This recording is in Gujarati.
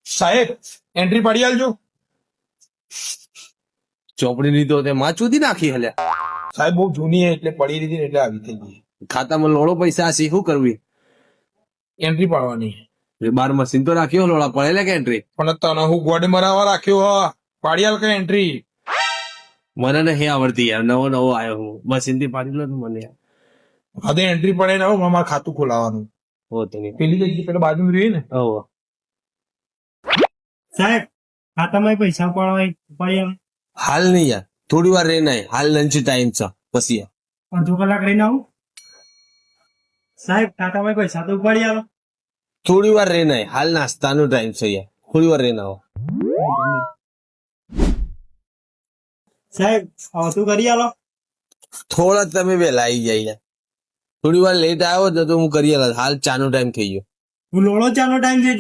સાહેબ એન્ટ્રી પાડી આલજો. ચોપડીની તો તે માં ચૂધી નાખી હલે. સાહેબ બહુ જૂની છે એટલે પડી લીધી ને એટલે આવી થઈ ગઈ. ખાતામાં લોડો પૈસા હશે શું કરવી? એન્ટ્રી પાડવાની. બાર મશીન તો રાખ્યો લોડા પડેલે કે એન્ટ્રી? પણ તને હું ગોડ મરાવા રાખ્યો હા. પાડી આલ કે એન્ટ્રી. મને નહીં આવડતી યાર, નવો આવ્યો હું મશીન થી પાડી લો મને યાર. હા તો એન્ટ્રી પડે ને હવે મારે ખાતું ખોલાવાનું. હો તો નહીં. પેલી જગ્યાએ પેલા બાજુ રહી ને. હો સાહેબ ખાતામાં પૈસા પાડવા હાલ નહીં યાર, થોડી વાર રહીને આય. હાલ લંચ ટાઈમ છે પછી આવ. અડધો કલાક રહીને આવું. સાહેબ ખાતામાં પૈસા તો ઉપાડી આવો. થોડી વાર રહીને આય. હાલ નાસ્તાનો ટાઈમ છે યાર, થોડી વાર રહીને આવો. સાહેબ આવતું કરી આલો. થોડા તમે વહેલા આવી જાય યાર. થોડી વાર લેટ આવ્યો તો હું કરી આલો. હાલ ચાનો ટાઈમ થઈ ગયો. હું લોડો ચાનો ટાઈમ દેજો.